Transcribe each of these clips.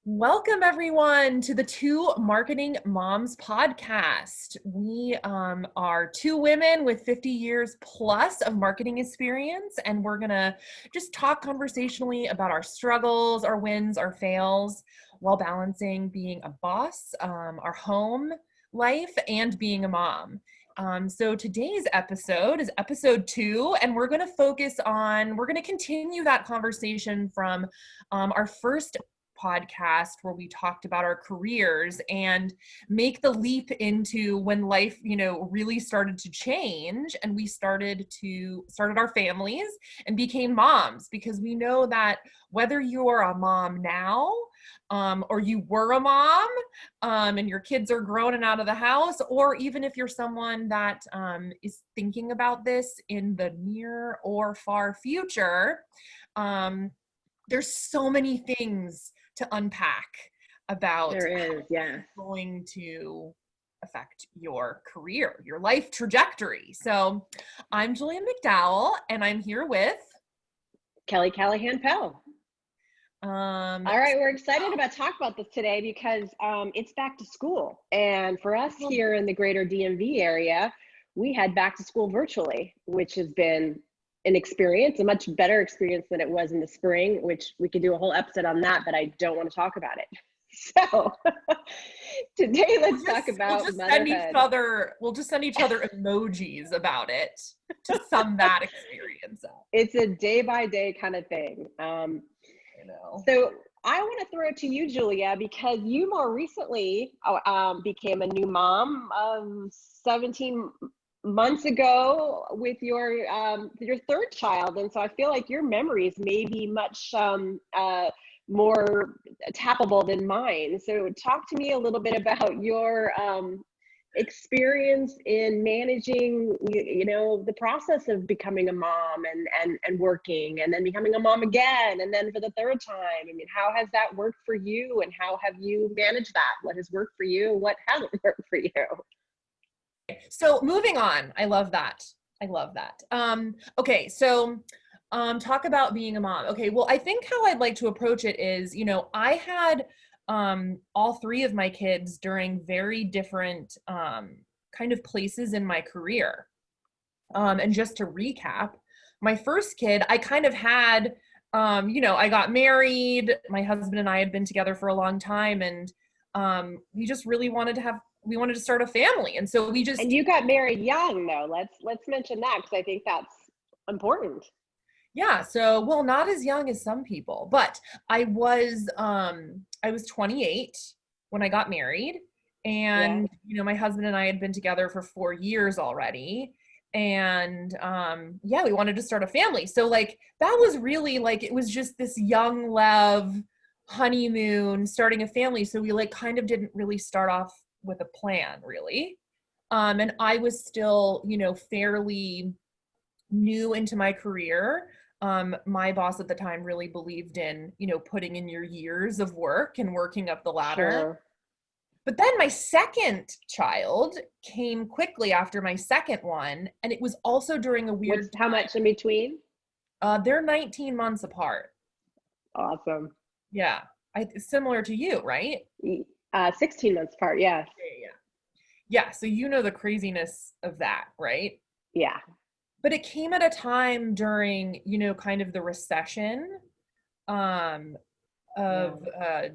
Welcome everyone to the Two Marketing Moms podcast. We are two women with 50 years plus of marketing experience, and we're gonna just talk conversationally about our struggles, our wins, our fails, while balancing being a boss, our home life, and being a mom. So today's episode is episode 2, and we're going to continue that conversation from our first podcast where we talked about our careers and make the leap into when life, really started to change and we started our families and became moms, because we know that whether you're a mom now, or you were a mom, and your kids are grown and out of the house, or even if you're someone that is thinking about this in the near or far future, there's so many things to unpack about There is, how yeah. it's going to affect your career, your life trajectory. So I'm Julia McDowell, and I'm here with Kelly Callahan Pell. um All right, we're excited about talk about this today because it's back to school. And for us here in the greater DMV area, we had back to school virtually, which has been an experience, a much better experience than it was in the spring, which we could do a whole episode on that, but I don't want to talk about it. So today, let's talk about motherhood. we'll just send each other emojis about it to sum that experience up. It's a day by day kind of thing. So I want to throw it to you, Julia, because you more recently became a new mom 17 months ago with your third child, and so I feel like your memories may be much more tappable than mine. So talk to me a little bit about your experience in managing the process of becoming a mom and working, and then becoming a mom again, and then for the third time. I mean, how has that worked for you, and how have you managed that? What has worked for you? What hasn't worked for you? So moving on, I love that. Okay, so talk about being a mom. Okay, well, I think how I'd like to approach it is, I had all three of my kids during very different kind of places in my career. And just to recap, my first kid, I kind of had, I got married. My husband and I had been together for a long time, and we just really we wanted to start a family. And so And you got married young, though. Let's mention that, because I think that's important. Yeah, so, well, not as young as some people, but I was 28 when I got married, Yeah. and my husband and I had been together for 4 years already, and yeah, we wanted to start a family. So like that was really like, it was just this young love honeymoon, starting a family. So we like kind of didn't really start off with a plan, really. And I was still, fairly new into my career. My boss at the time really believed in, putting in your years of work and working up the ladder. Sure. But then my second child came quickly after my second one, and it was also during a weird How much in between? they're 19 months apart. Awesome. Yeah. Similar to you, right? 16 months apart. Yeah. Yeah, so the craziness of that, right? Yeah. But it came at a time during, kind of the recession of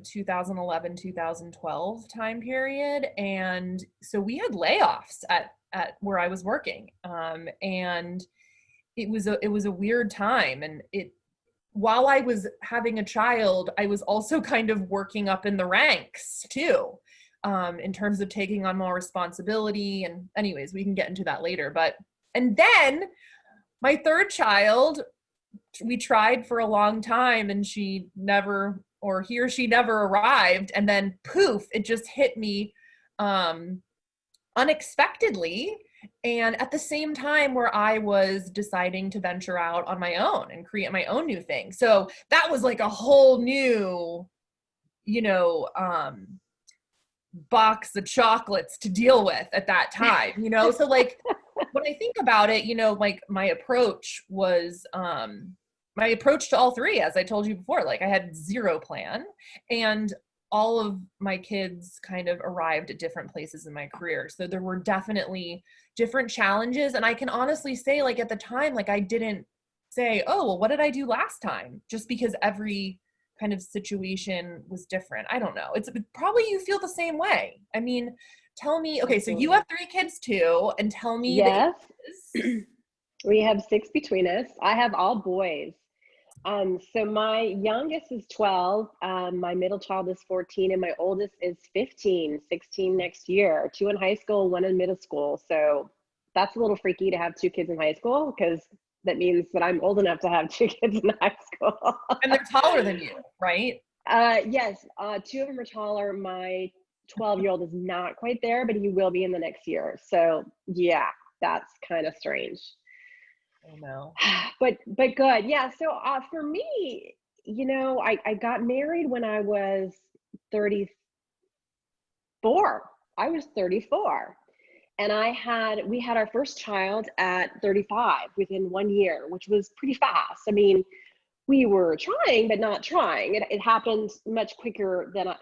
2011, 2012 time period. And so we had layoffs at where I was working. And it was a weird time. And while I was having a child, I was also kind of working up in the ranks too, in terms of taking on more responsibility. And anyways, we can get into that later. And then my third child, we tried for a long time, and he or she never arrived. And then poof, it just hit me unexpectedly. And at the same time where I was deciding to venture out on my own and create my own new thing. So that was like a whole new, box of chocolates to deal with at that time, So like when I think about it, like my approach to all three, as I told you before, like I had zero plan. And all of my kids kind of arrived at different places in my career. So there were definitely different challenges. And I can honestly say, like, at the time, like, I didn't say, oh, well, what did I do last time? Just because every kind of situation was different. I don't know. It's probably you feel the same way. I mean, tell me, okay, so you Absolutely. have 3 kids too, and tell me the Yes. ages. We have 6 between us. I have all boys. So my youngest is 12, my middle child is 14, and my oldest is 15, 16 next year. 2 in high school, 1 in middle school. So that's a little freaky to have 2 kids in high school, because that means that I'm old enough to have 2 kids in high school. And they're taller than you, right? Yes, 2 of them are taller. My 12-year-old is not quite there, but he will be in the next year. So yeah, that's kind of strange. Oh no. But good. Yeah. So for me, I got married when I was 34. I was 34. And we had our first child at 35 within 1 year, which was pretty fast. I mean, we were trying, but not trying. It happened much quicker than I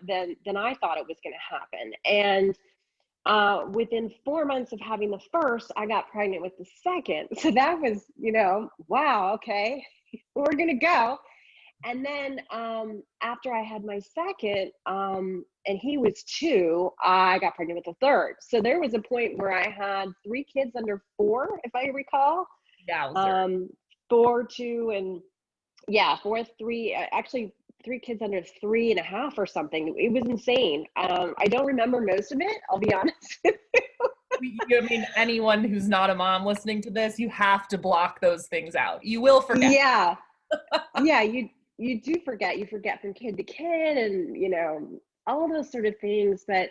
thought it was going to happen. And within 4 months of having the first, I got pregnant with the second. So that was, wow, okay, we're gonna go. And then after I had my second, and he was 2, I got pregnant with the third. So there was a point where I had 3 kids under 4, if I recall. Yowzer. 4, 2, and yeah, 4, 3. Actually, 3 kids under 3.5 or something. It was insane. I don't remember most of it, I'll be honest. I mean, anyone who's not a mom listening to this, you have to block those things out. You will forget. Yeah. Yeah, you do forget. You forget from kid to kid, and all those sort of things. But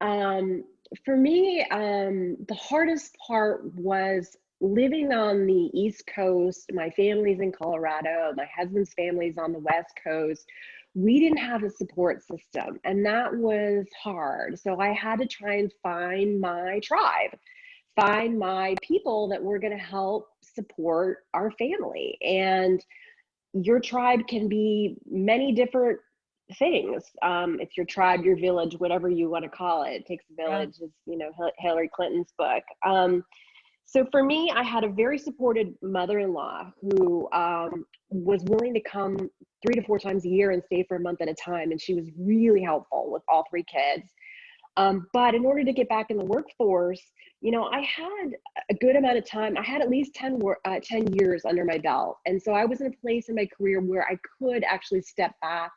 for me, the hardest part was living on the East Coast. My family's in Colorado, my husband's family's on the West Coast. We didn't have a support system, and that was hard. So I had to try and find my tribe, find my people that were going to help support our family. And your tribe can be many different things. It's your tribe, your village, whatever you want to call it. It takes a Yeah. village, is Hillary Clinton's book. So for me, I had a very supportive mother-in-law who was willing to come 3 to 4 times a year and stay for a month at a time, and she was really helpful with all 3 kids. But in order to get back in the workforce, I had a good amount of time. I had at least 10 years under my belt. And so I was in a place in my career where I could actually step back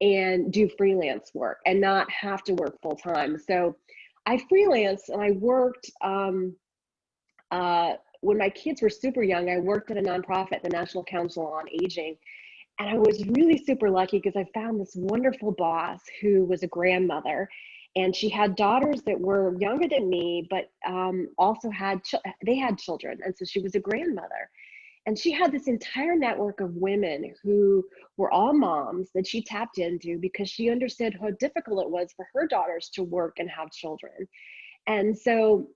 and do freelance work and not have to work full time. So I freelanced, and I worked, when my kids were super young, I worked at a nonprofit, the National Council on Aging. And I was really super lucky because I found this wonderful boss who was a grandmother, and she had daughters that were younger than me, but also they had children. And so she was a grandmother. And she had this entire network of women who were all moms that she tapped into because she understood how difficult it was for her daughters to work and have children. And so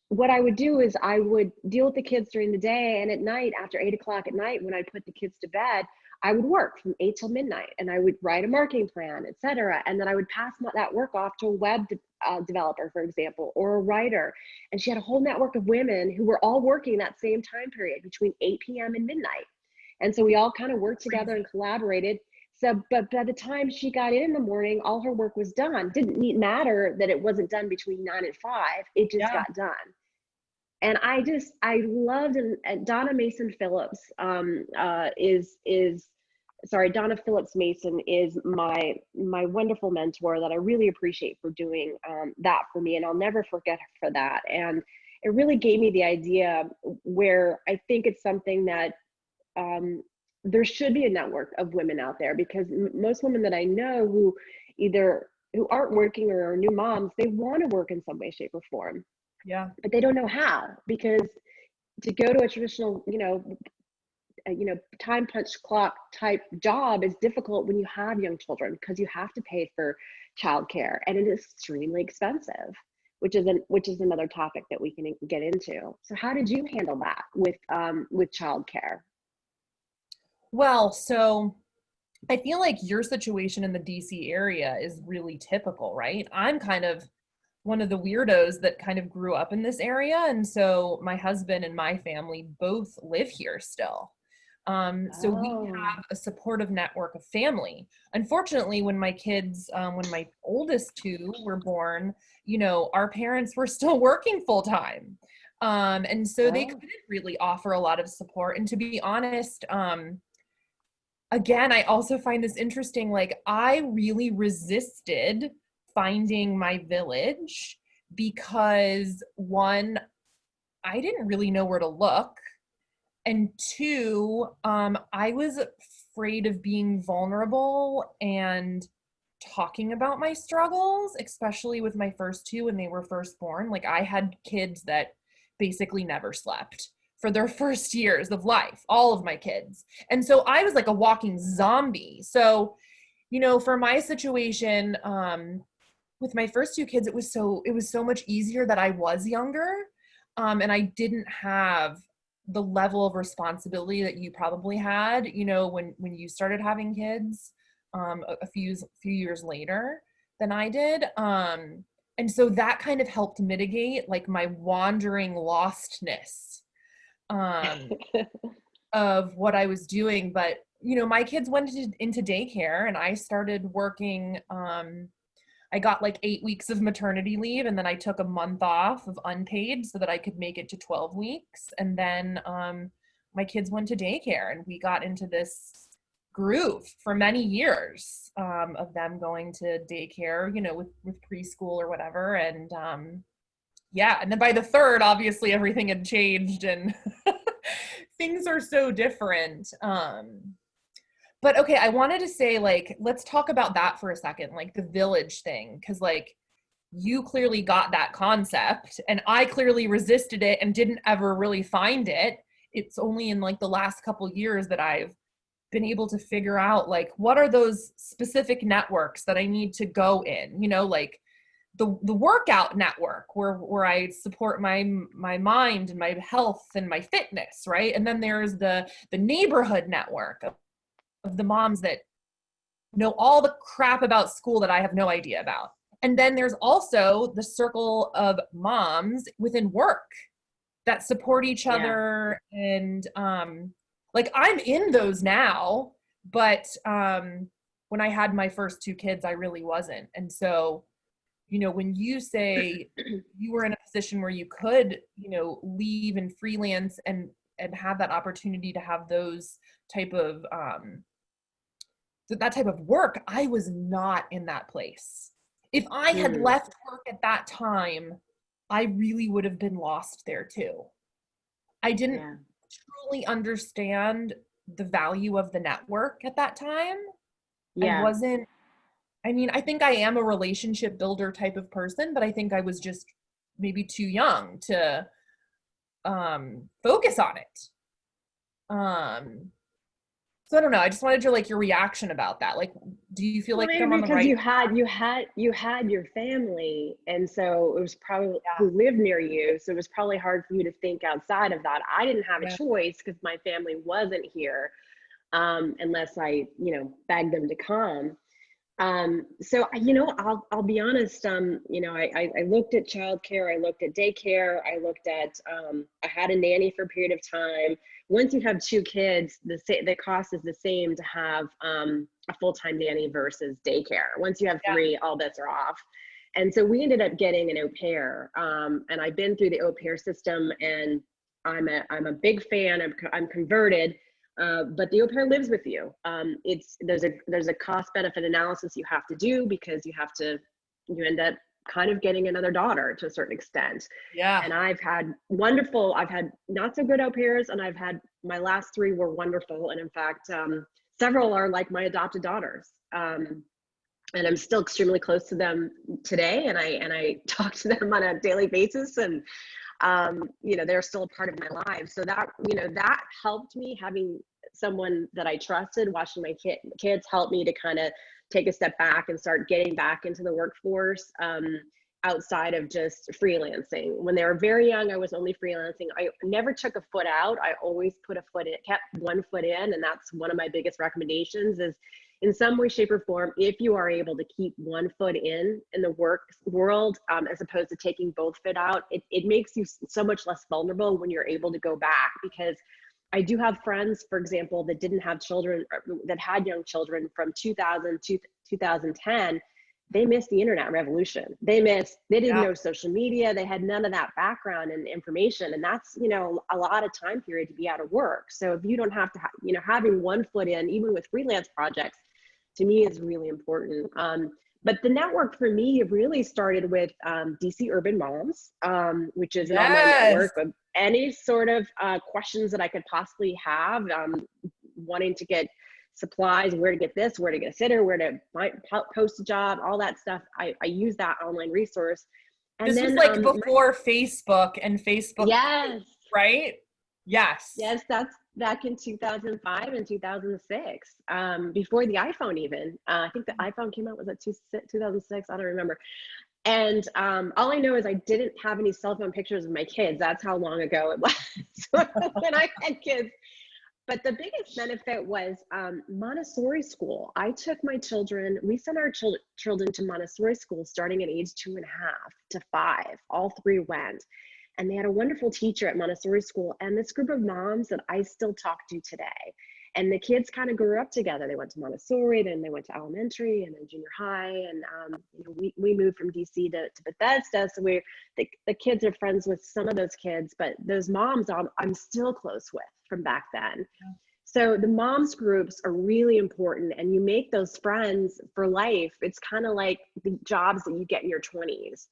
what I would do is I would deal with the kids during the day, and at night, after 8 o'clock at night, when I put the kids to bed, I would work from 8 till midnight, and I would write a marketing plan, etc. And then I would pass that work off to a web developer, for example, or a writer. And she had a whole network of women who were all working that same time period between 8 p.m. and midnight. And so we all kind of worked together and collaborated. So, but by the time she got in the morning, all her work was done. Didn't matter that it wasn't done between 9 and 5. It just got done. And I loved, and Donna Mason Phillips Donna Phillips Mason is my wonderful mentor that I really appreciate for doing that for me. And I'll never forget her for that. And it really gave me the idea where I think it's something that there should be a network of women out there, because most women that I know who aren't working or are new moms, they want to work in some way, shape, or form. Yeah. But they don't know how, because to go to a traditional, time punch clock type job is difficult when you have young children, because you have to pay for childcare, and it is extremely expensive, which is another topic that we can get into. So how did you handle that with childcare? Well, so I feel like your situation in the DC area is really typical, right? I'm kind of one of the weirdos that kind of grew up in this area. And so my husband and my family both live here still. So we Oh. have a supportive network of family. Unfortunately, when my oldest two were born, our parents were still working full time. And so they Oh. couldn't really offer a lot of support. And to be honest, again, I also find this interesting. Like, I really resisted finding my village because one, I didn't really know where to look. And two, I was afraid of being vulnerable and talking about my struggles, especially with my first two when they were first born. Like, I had kids that basically never slept for their first years of life, all of my kids. And so I was like a walking zombie. So, for my situation, with my first two kids, it was so much easier that I was younger, and I didn't have the level of responsibility that you probably had, when you started having kids, a few years later than I did. And so that kind of helped mitigate like my wandering lostness, um, of what I was doing. But my kids went into daycare, and I started working. I got like 8 weeks of maternity leave, and then I took a month off of unpaid so that I could make it to 12 weeks. And then my kids went to daycare, and we got into this groove for many years, of them going to daycare, with preschool or whatever. And yeah, and then by the third, obviously everything had changed, and things are so different. But okay, I wanted to say, like, let's talk about that for a second, like the village thing, because like you clearly got that concept, and I clearly resisted it and didn't ever really find it. It's only in like the last couple years that I've been able to figure out like what are those specific networks that I need to go in, like the workout network where I support my mind and my health and my fitness, right? And then there's the neighborhood network of the moms that know all the crap about school that I have no idea about. And then there's also the circle of moms within work that support each Yeah. other. And like I'm in those now, but when I had my first two kids, I really wasn't. And so, when you say you were in a position where you could, leave and freelance and have that opportunity to have those type of that type of work, I was not in that place. If I had Mm. left work at that time, I really would have been lost there too. I didn't Yeah. truly understand the value of the network at that time. I Yeah. wasn't, I mean, I think I am a relationship builder type of person, but I think I was just maybe too young to focus on it. Um, so I don't know. I just wanted your reaction about that. Like, do you feel Well, like I'm maybe on the because right? you had your family, and so it was probably who lived near you. So it was probably hard for you to think outside of that. I didn't have a Yeah. choice because my family wasn't here, unless I, begged them to come. So I'll be honest. I looked at childcare, I looked at daycare, I had a nanny for a period of time. Once you have two kids, the cost is the same to have a full-time nanny versus daycare. Once you have Yeah. three, all bets are off. And so we ended up getting an au pair, and I've been through the au pair system, and I'm a big fan. I'm converted. But the au pair lives with you. There's a cost benefit analysis you have to do because you end up kind of getting another daughter to a certain extent. Yeah. And I've had not so good au pairs, and my last three were wonderful. And in fact, several are like my adopted daughters. And I'm still extremely close to them today. And I talk to them on a daily basis, and they're still a part of my life. So that helped me, having someone that I trusted watching my kids helped me to kind of take a step back and start getting back into the workforce, outside of just freelancing. When they were very young, I was only freelancing. I never took a foot out. I always kept one foot in. And that's one of my biggest recommendations is in some way, shape, or form, if you are able to keep one foot in the work world, as opposed to taking both foot out, it makes you so much less vulnerable when you're able to go back. Because I do have friends, for example, that didn't have children, that had young children from 2000 to 2010. They missed the internet revolution. They didn't know social media. They had none of that background and information. And that's, a lot of time period to be out of work. So if you don't have to, having one foot in, even with freelance projects, to me is really important. But the network for me really started with DC Urban Moms, which is an online network of any sort of questions that I could possibly have, wanting to get supplies, where to get this, where to get a sitter, where to post a job, all that stuff. I use that online resource. And this was like before Facebook and Facebook. Yes. Right? Yes. Yes, that's back in 2005 and 2006, before the iPhone even. I think the iPhone came out, was it 2006? I don't remember. And all I know is I didn't have any cell phone pictures of my kids. That's how long ago it was when I had kids. But the biggest benefit was Montessori school. I took my children, we sent our children to Montessori school starting at age 2.5 to 5. All three went. And they had a wonderful teacher at Montessori school, and this group of moms that I still talk to today. And the kids kind of grew up together. They went to Montessori, then they went to elementary and then junior high. And we moved from DC to Bethesda. So the kids are friends with some of those kids, but those moms I'm still close with from back then. So the moms groups are really important, and you make those friends for life. It's kind of like the jobs that you get in your 20s.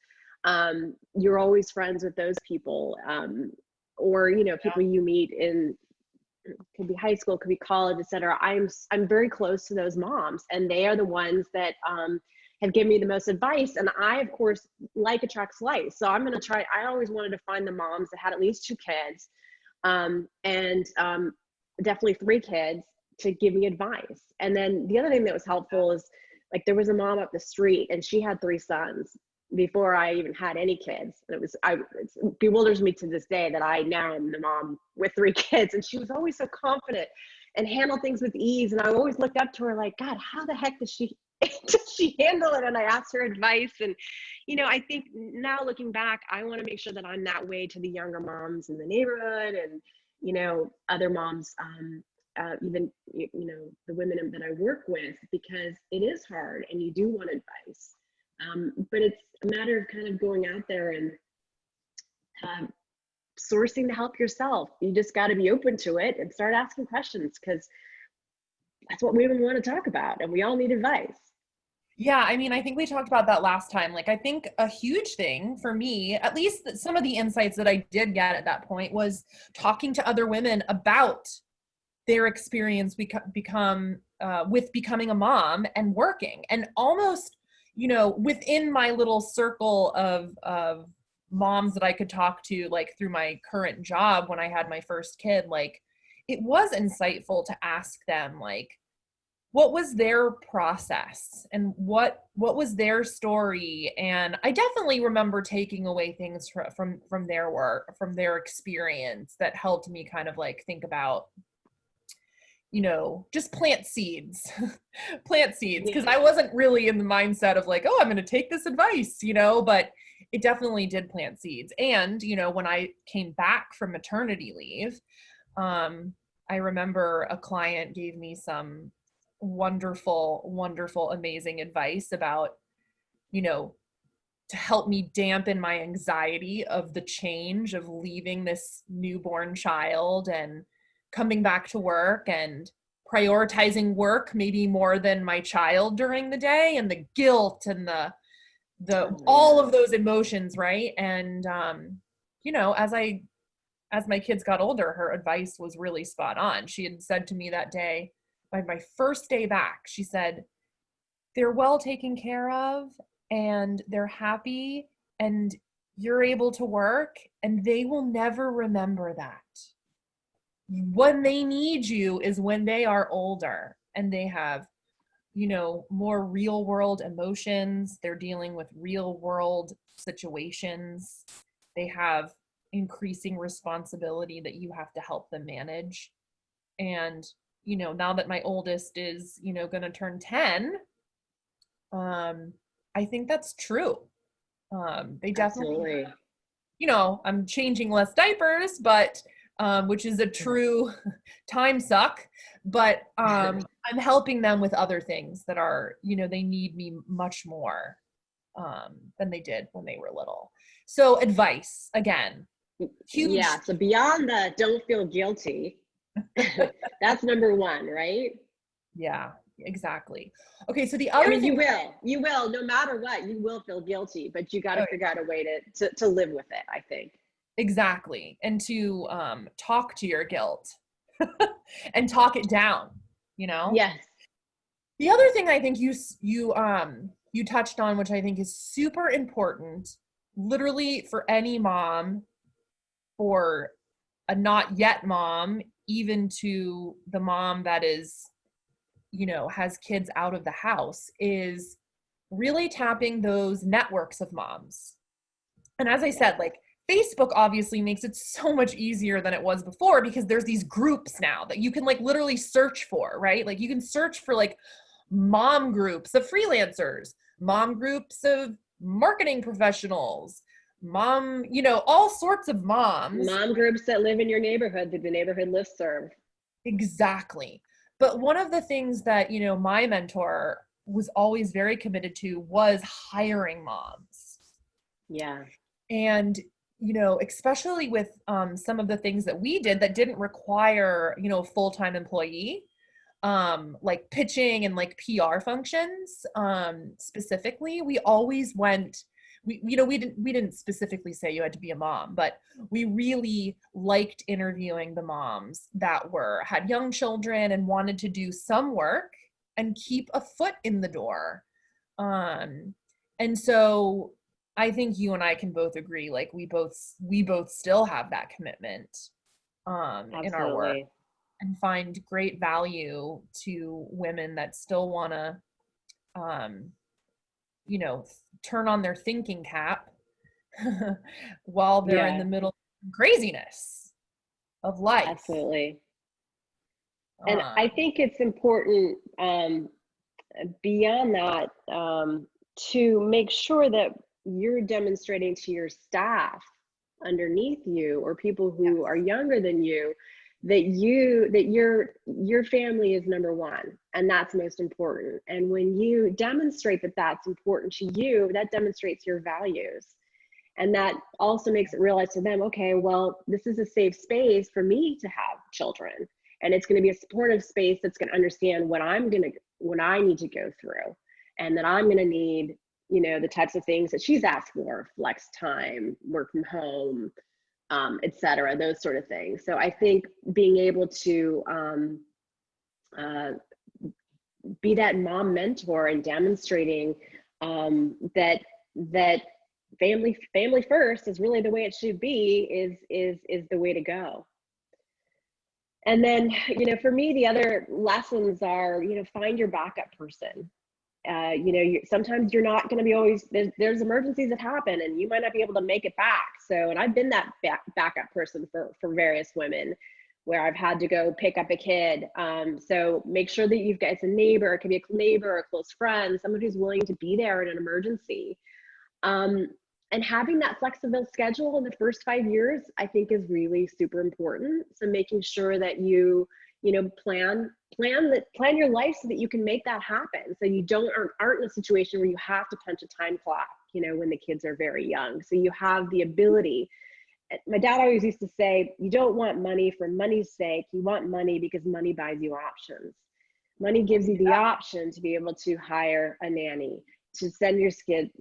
You're always friends with those people, or people you meet in, could be high school, could be college, etc. I'm very close to those moms, and they are the ones that have given me the most advice. And I, of course, like attracts like. So I'm going to try. I always wanted to find the moms that had at least 2 kids, and definitely 3 kids, to give me advice. And then the other thing that was helpful is, like, there was a mom up the street, and she had 3 sons before I even had any kids. And it bewilders me to this day that I now am the mom with 3 kids. And she was always so confident and handle things with ease. And I always looked up to her like, God, how the heck does she handle it? And I asked her advice. And, I think now looking back, I want to make sure that I'm that way to the younger moms in the neighborhood, and, other moms, even, the women that I work with, because it is hard and you do want advice. But it's a matter of kind of going out there and sourcing the help yourself. You just got to be open to it and start asking questions, because that's what women want to talk about, and we all need advice. Yeah, I mean, I think we talked about that last time. Like, I think a huge thing for me, at least some of the insights that I did get at that point, was talking to other women about their experience with becoming a mom and working, and almost, within my little circle of moms that I could talk to, like through my current job when I had my first kid, like, it was insightful to ask them, like, what was their process and what was their story. And I definitely remember taking away things from their work, from their experience, that helped me kind of like think about, just plant seeds, because I wasn't really in the mindset of like, oh, I'm going to take this advice, but it definitely did plant seeds. And, when I came back from maternity leave, I remember a client gave me some wonderful, amazing advice about, to help me dampen my anxiety of the change of leaving this newborn child and coming back to work and prioritizing work maybe more than my child during the day, and the guilt and the all of those emotions, right? And as my kids got older, her advice was really spot on. She had said to me that day, by my first day back, she said, they're well taken care of and they're happy and you're able to work, and they will never remember that. When they need you is when they are older and they have, more real world emotions. They're dealing with real world situations. They have increasing responsibility that you have to help them manage. And, now that my oldest is, going to turn 10, I think that's true. They definitely, Absolutely. I'm changing less diapers, but which is a true time suck, but I'm helping them with other things that are, they need me much more than they did when they were little. So advice, again, huge. Yeah. So beyond the don't feel guilty, that's number one, right? Yeah, exactly. Okay, so the I other mean, thing. you will, no matter what, you will feel guilty, but you got to Oh, figure out a way to live with it, I think. exactly. And to talk to your guilt and talk it down, you know? Yes. The other thing I think you touched on, which I think is super important, literally for any mom or a not yet mom, even to the mom that is, has kids out of the house, is really tapping those networks of moms. And as I Yes. said, like Facebook obviously makes it so much easier than it was before because there's these groups now that you can like literally search for, right? Like you can search for like mom groups of freelancers, mom groups of marketing professionals, mom, all sorts of moms. Mom groups that live in your neighborhood through the neighborhood listserv. Exactly. But one of the things that, my mentor was always very committed to was hiring moms. Yeah. And, especially with some of the things that we did that didn't require, a full-time employee, like pitching and like PR functions, specifically, we always went, we didn't specifically say you had to be a mom, but we really liked interviewing the moms that had young children and wanted to do some work and keep a foot in the door. And so I think you and I can both agree, like we both still have that commitment in our work Absolutely. and find great value to women that still want to um, turn on their thinking cap while they're in Yeah, the middle of craziness of life. absolutely. And I Um, think it's important, beyond that, to make sure that you're demonstrating to your staff underneath you or people who are yes. younger than you that your family is number one, and that's most important. And when you demonstrate that that's important to you, that demonstrates your values. And that also makes it realize to them, okay, well, this is a safe space for me to have children. And it's going to be a supportive space that's going to understand what what I need to go through. And that I'm going to need, the types of things that she's asked for, flex time, work from home, et cetera, those sort of things. So I think being able to uh, be that mom mentor and demonstrating that family first is really the way it should be is the way to go. And then, for me, the other lessons are, find your backup person. Sometimes you're not going to be always, there's emergencies that happen and you might not be able to make it back. So, and I've been that backup person for various women where I've had to go pick up a kid. So make sure that you've got, it's a neighbor, it can be a neighbor or a close friend, someone who's willing to be there in an emergency. And having that flexible schedule in the first 5 years, I think is really super important. So making sure that you plan your life so that you can make that happen. So you aren't in a situation where you have to punch a time clock, when the kids are very young. So you have the ability. My dad always used to say, you don't want money for money's sake. You want money because money buys you options. Money gives you the option to be able to hire a nanny, to send your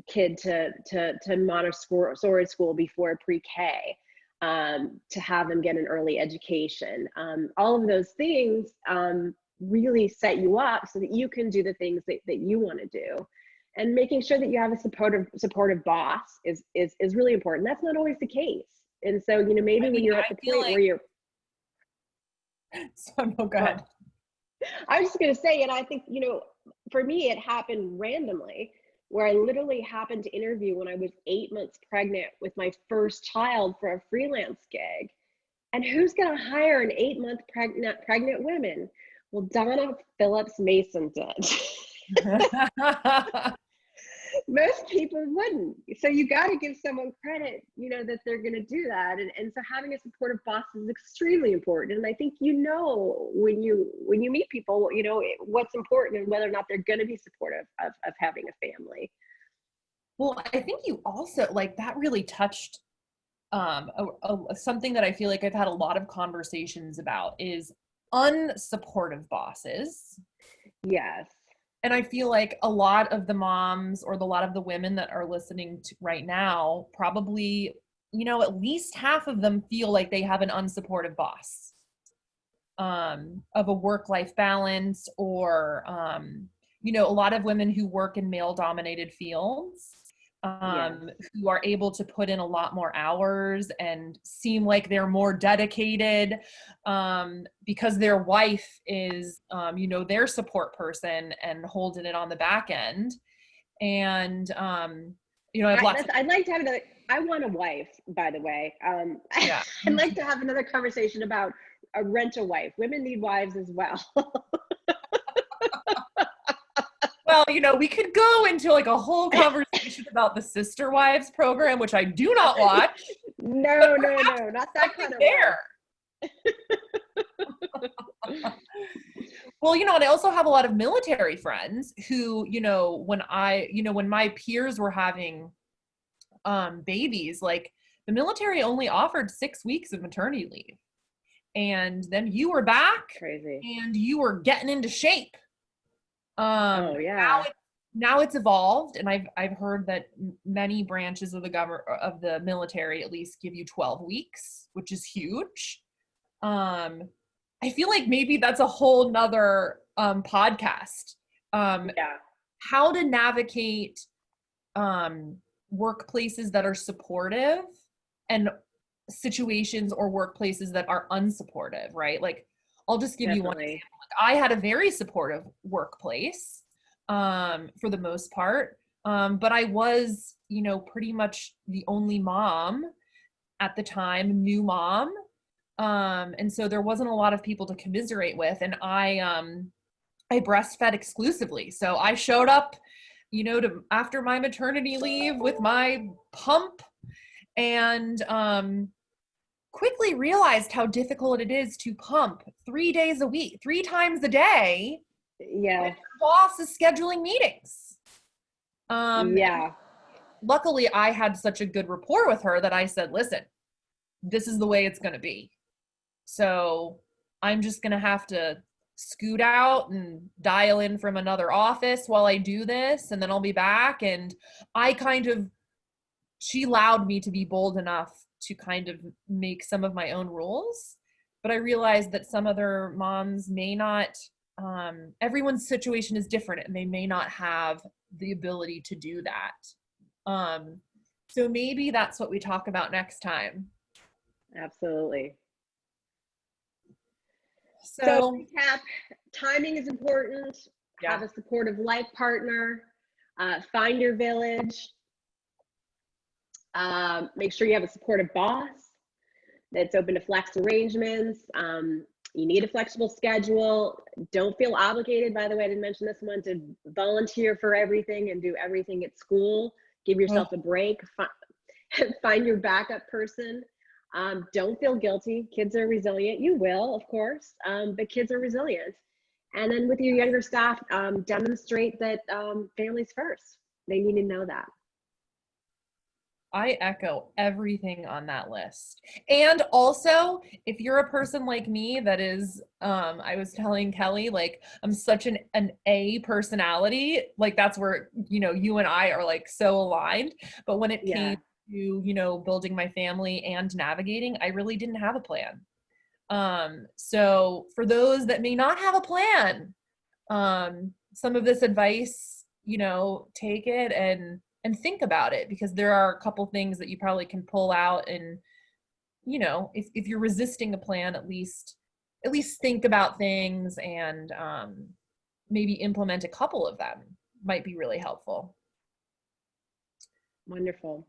kid to Montessori school before pre-K, to have them get an early education. All of those things really set you up so that you can do the things that you want to do. And making sure that you have a supportive boss is really important. That's not always the case. And so, maybe when you're at the point where you're. So no, go ahead. I was just going to say, and I think, for me, it happened randomly, where I literally happened to interview when I was 8 months pregnant with my first child for a freelance gig. And who's going to hire an 8-month pregnant woman? Well, Donna Phillips Mason did. Most people wouldn't. So you got to give someone credit, that they're going to do that. And so having a supportive boss is extremely important. And I think, when you meet people, what's important and whether or not they're going to be supportive of having a family. Well, I think you also that really touched something that I feel like I've had a lot of conversations about is unsupportive bosses. Yes. And I feel like a lot of the moms or a lot of the women that are listening to right now, probably, at least half of them feel like they have an unsupportive boss, of a work-life balance, or, a lot of women who work in male-dominated fields, Yes. who are able to put in a lot more hours and seem like they're more dedicated, because their wife is, their support person and holding it on the back end. And, I'd like to have another, I want a wife, by the way. Yeah. I'd like to have another conversation about a rent a wife. Women need wives as well. Well, we could go into a whole conversation about the Sister Wives program, which I do not watch. No, not that kind of there. Well, and I also have a lot of military friends who, when my peers were having babies, the military only offered 6 weeks of maternity leave. And then you were back. Crazy. And you were getting into shape. Oh yeah. Now it's evolved, and I've heard that many branches of the military at least give you 12 weeks, which is huge. I feel like maybe that's a whole nother podcast. Yeah. How to navigate workplaces that are supportive and situations or workplaces that are unsupportive, right? I'll just give you one example. I had a very supportive workplace, for the most part. But I was, pretty much the only mom at the time, new mom. And so there wasn't a lot of people to commiserate with. And I breastfed exclusively. So I showed up, after my maternity leave with my pump, and, quickly realized how difficult it is to pump 3 days a week, 3 times a day. Yeah. When your boss is scheduling meetings. Yeah. Luckily, I had such a good rapport with her that I said, listen, this is the way it's going to be. So I'm just going to have to scoot out and dial in from another office while I do this, and then I'll be back. And she allowed me to be bold enough to kind of make some of my own rules. But I realized that some other moms may not, everyone's situation is different, and they may not have the ability to do that. So maybe that's what we talk about next time. Absolutely. So recap, timing is important. Yeah. Have a supportive life partner. Find your village. Make sure you have a supportive boss that's open to flex arrangements. You need a flexible schedule. Don't feel obligated, by the way, I didn't mention this one, to volunteer for everything and do everything at school. Give yourself a break. Find your backup person. Don't feel guilty. Kids are resilient. You will, of course, but kids are resilient. And then with your younger staff, demonstrate that family's first. They need to know that. I echo everything on that list. And also, if you're a person like me that is, I was telling Kelly, I'm such an A personality, that's where, you and I are so aligned. But when it came to, building my family and navigating, I really didn't have a plan. So for those that may not have a plan, some of this advice, take it and think about it, because there are a couple things that you probably can pull out. And, if you're resisting a plan, at least think about things, and maybe implement a couple of them might be really helpful. Wonderful.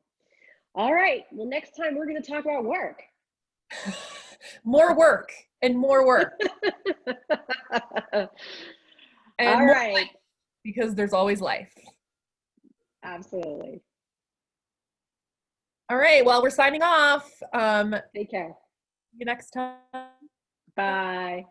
All right. Well, next time we're going to talk about work. More work and more work. And All more right. life, because there's always life. Absolutely. All right, well, we're signing off. Take care. See you next time. Bye.